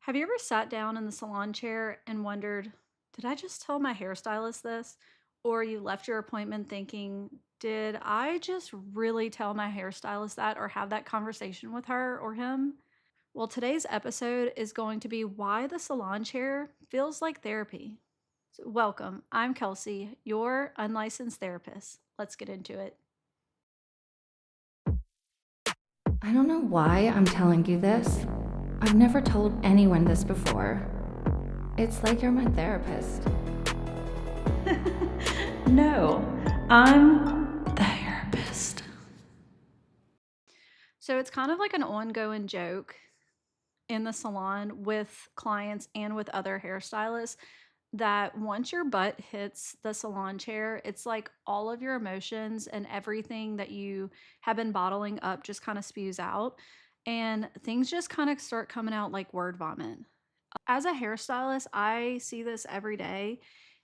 Have you ever sat down in the salon chair and wondered, did I just tell my hairstylist this? Or you left your appointment thinking, did I just really tell my hairstylist that or have that conversation with her or him? Well, today's episode is going to be why the salon chair feels like therapy. So welcome. I'm Kelsey, your unlicensed therapist. Let's get into it. I don't know why I'm telling you this. I've never told anyone this before. It's like you're my therapist. No, I'm the Hairapist. So it's kind of like an ongoing joke in the salon with clients and with other hairstylists that once your butt hits the salon chair, it's like all of your emotions and everything that you have been bottling up just kind of spews out. And things just kind of start coming out like word vomit. As a hairstylist, I see this every day.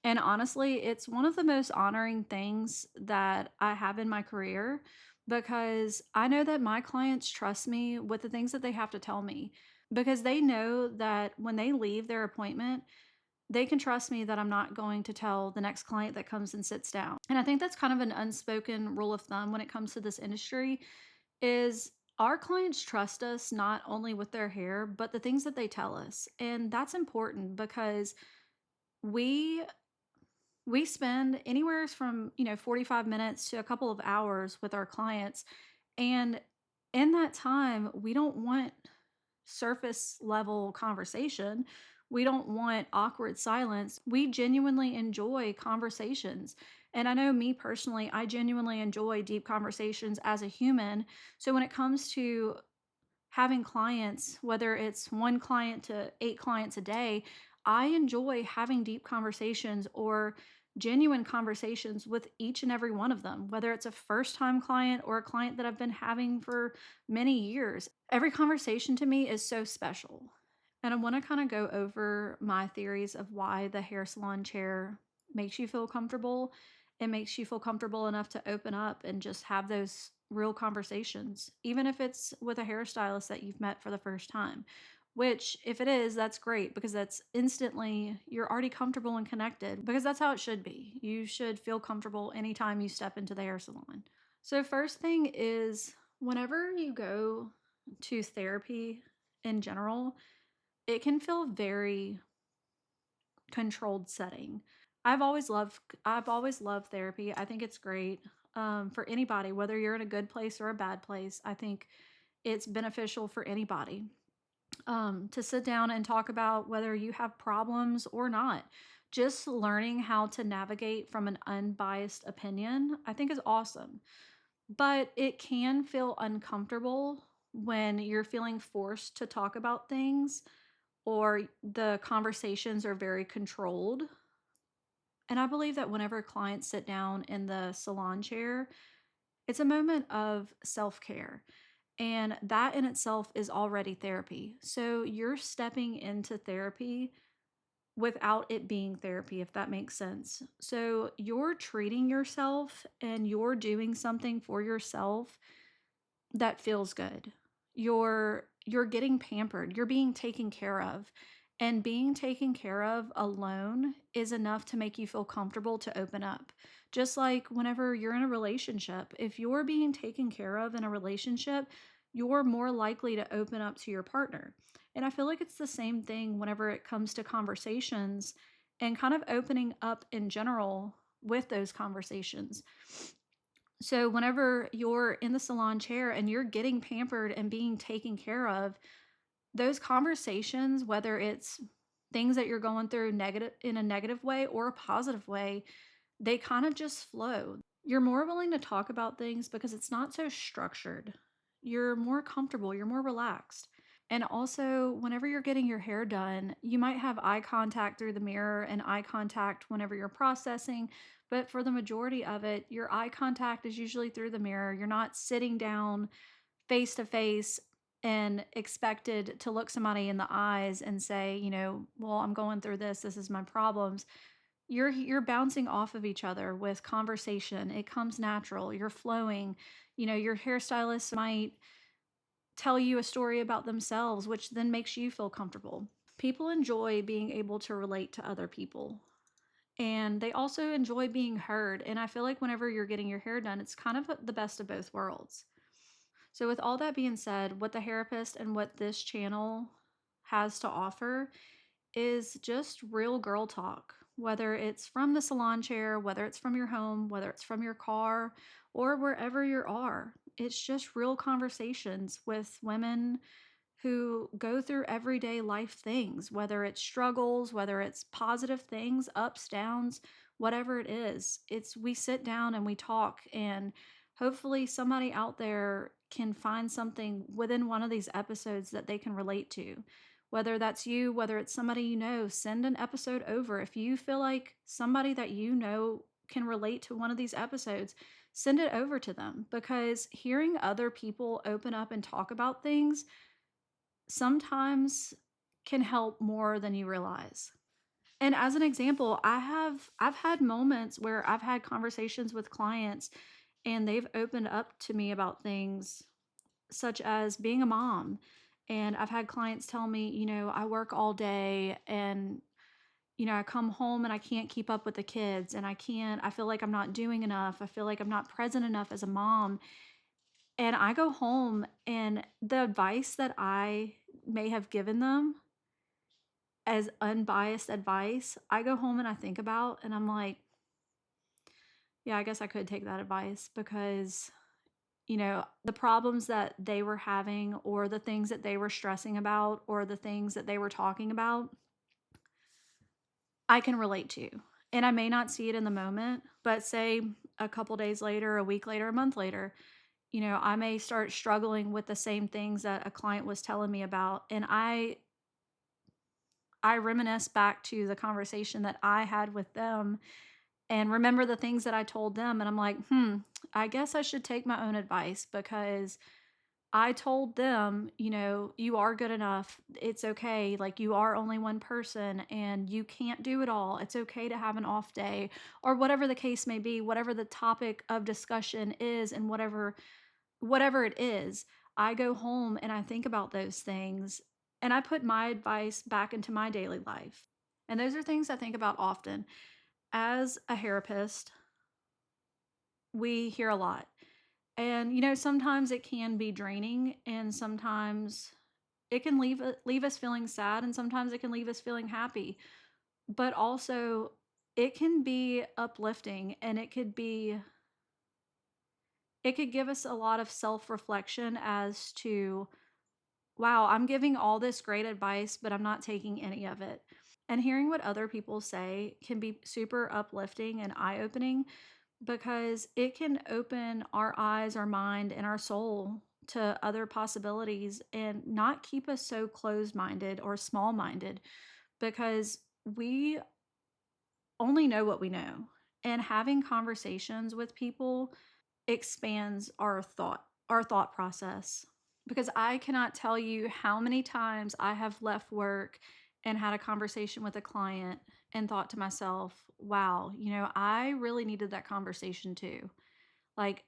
And honestly, it's one of the most honoring things that I have in my career because I know that my clients trust me with the things that they have to tell me because they know that when they leave their appointment, they can trust me that I'm not going to tell the next client that comes and sits down. And I think that's kind of an unspoken rule of thumb when it comes to this industry is our clients trust us not only with their hair, but the things that they tell us. And that's important because we we spend anywhere from, 45 minutes to a couple of hours with our clients. And in that time, we don't want surface level conversation. We don't want awkward silence. We genuinely enjoy conversations. And I know me personally, I genuinely enjoy deep conversations as a human. So when it comes to having clients, whether it's one client to eight clients a day, I enjoy having deep conversations or genuine conversations with each and every one of them, whether it's a first time client or a client that I've been having for many years. Every conversation to me is so special. And I want to kind of go over my theories of why the hair salon chair makes you feel comfortable. It makes you feel comfortable enough to open up and just have those real conversations, even if it's with a hairstylist that you've met for the first time. Which, if it is, that's great because that's instantly, you're already comfortable and connected because that's how it should be. You should feel comfortable anytime you step into the hair salon. So, first thing is whenever you go to therapy in general, it can feel very controlled setting. I've always loved therapy. I think it's great for anybody, whether you're in a good place or a bad place. I think it's beneficial for anybody to sit down and talk about whether you have problems or not. Just learning how to navigate from an unbiased opinion, I think is awesome. But it can feel uncomfortable when you're feeling forced to talk about things or the conversations are very controlled. And I believe that whenever clients sit down in the salon chair, it's a moment of self care. And that in itself is already therapy. So you're stepping into therapy without it being therapy, if that makes sense. So you're treating yourself and you're doing something for yourself that feels good. You're getting pampered. You're being taken care of. And being taken care of alone is enough to make you feel comfortable to open up. Just like whenever you're in a relationship, if you're being taken care of in a relationship, you're more likely to open up to your partner. And I feel like it's the same thing whenever it comes to conversations and kind of opening up in general with those conversations. So whenever you're in the salon chair and you're getting pampered and being taken care of, those conversations, whether it's things that you're going through negative in a negative way or a positive way, they kind of just flow. You're more willing to talk about things because it's not so structured. You're more comfortable, you're more relaxed. And also, whenever you're getting your hair done, you might have eye contact through the mirror and eye contact whenever you're processing. But for the majority of it, your eye contact is usually through the mirror. You're not sitting down face to face and expected to look somebody in the eyes and say, well, I'm going through this. This is my problems. You're bouncing off of each other with conversation. It comes natural. You're flowing. Your hairstylist might tell you a story about themselves, which then makes you feel comfortable. People enjoy being able to relate to other people, and they also enjoy being heard. And I feel like whenever you're getting your hair done, it's kind of the best of both worlds. So, with all that being said, what the Hairapist and what this channel has to offer is just real girl talk, whether it's from the salon chair, whether it's from your home, whether it's from your car, or wherever you are. It's just real conversations with women who go through everyday life things, whether it's struggles, whether it's positive things, ups, downs, whatever it is. It's we sit down and we talk, and hopefully somebody out there can find something within one of these episodes that they can relate to. Whether that's you, whether it's somebody you know, send an episode over. If you feel like somebody that you know can relate to one of these episodes, send it over to them, because hearing other people open up and talk about things sometimes can help more than you realize. And as an example, I've had moments where I've had conversations with clients and they've opened up to me about things such as being a mom. And I've had clients tell me, I work all day and I come home and I can't keep up with the kids, and I feel like I'm not doing enough. I feel like I'm not present enough as a mom. And I go home, and the advice that I may have given them as unbiased advice, I go home and I think about, and I'm like, yeah, I guess I could take that advice, because, the problems that they were having, or the things that they were stressing about, or the things that they were talking about, I can relate to. And I may not see it in the moment, but say a couple days later, a week later, a month later, I may start struggling with the same things that a client was telling me about. And I reminisce back to the conversation that I had with them and remember the things that I told them. And I'm like, I guess I should take my own advice, because I told them, you are good enough. It's okay. Like, you are only one person and you can't do it all. It's okay to have an off day, or whatever the case may be, whatever the topic of discussion is, and whatever it is. I go home and I think about those things, and I put my advice back into my daily life. And those are things I think about often. As a therapist, we hear a lot. And sometimes it can be draining, and sometimes it can leave us feeling sad, and sometimes it can leave us feeling happy. But also, it can be uplifting, and it could give us a lot of self-reflection as to, wow, I'm giving all this great advice, but I'm not taking any of it. And hearing what other people say can be super uplifting and eye-opening, because it can open our eyes, our mind, and our soul to other possibilities, and not keep us so closed-minded or small-minded, because we only know what we know. And having conversations with people expands our thought process, because I cannot tell you how many times I have left work and had a conversation with a client and thought to myself, wow, I really needed that conversation too. Like,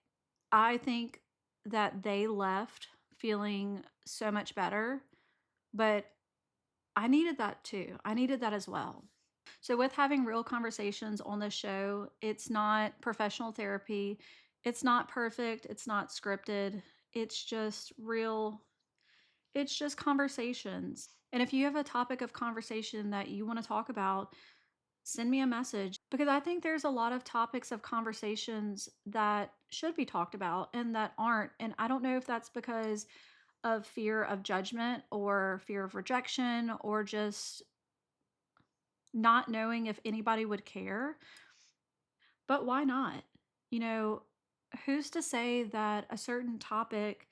I think that they left feeling so much better, but I needed that too. I needed that as well. So, with having real conversations on the show, it's not professional therapy. It's not perfect. It's not scripted. It's just real. It's just conversations. And if you have a topic of conversation that you want to talk about, send me a message, because I think there's a lot of topics of conversations that should be talked about and that aren't. And I don't know if that's because of fear of judgment, or fear of rejection, or just not knowing if anybody would care. But why not? You know, who's to say that a certain topic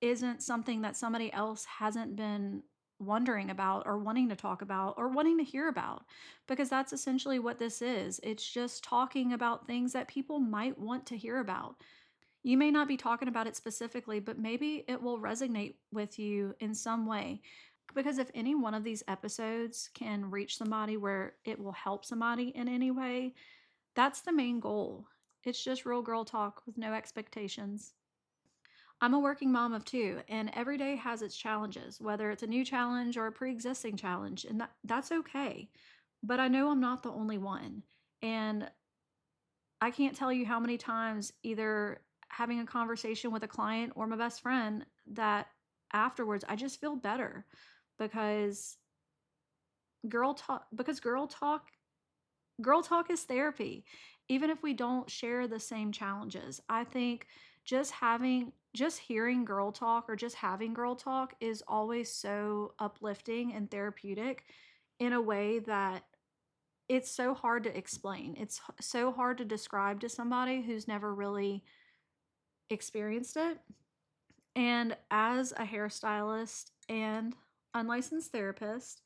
isn't something that somebody else hasn't been wondering about, or wanting to talk about, or wanting to hear about? Because that's essentially what this is. It's just talking about things that people might want to hear about. You may not be talking about it specifically, but maybe it will resonate with you in some way. Because if any one of these episodes can reach somebody where it will help somebody in any way, that's the main goal. It's just real girl talk with no expectations. I'm a working mom of two, and every day has its challenges, whether it's a new challenge or a pre-existing challenge, and that's okay. But I know I'm not the only one. And I can't tell you how many times either having a conversation with a client or my best friend that afterwards I just feel better because girl talk is therapy. Even if we don't share the same challenges, I think just hearing girl talk or just having girl talk is always so uplifting and therapeutic in a way that it's so hard to explain. It's so hard to describe to somebody who's never really experienced it. And as a hairstylist and unlicensed therapist,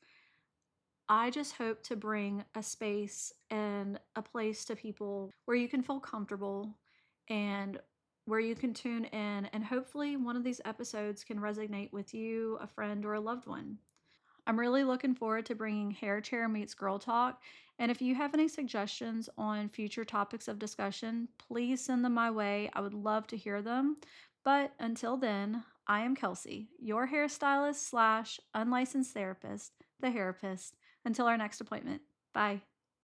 I just hope to bring a space and a place to people where you can feel comfortable and where you can tune in. And hopefully, one of these episodes can resonate with you, a friend, or a loved one. I'm really looking forward to bringing Hair Chair Meets Girl Talk. And if you have any suggestions on future topics of discussion, please send them my way. I would love to hear them. But until then, I am Kelsey, your hairstylist slash unlicensed therapist, the Hairapist. Until our next appointment. Bye.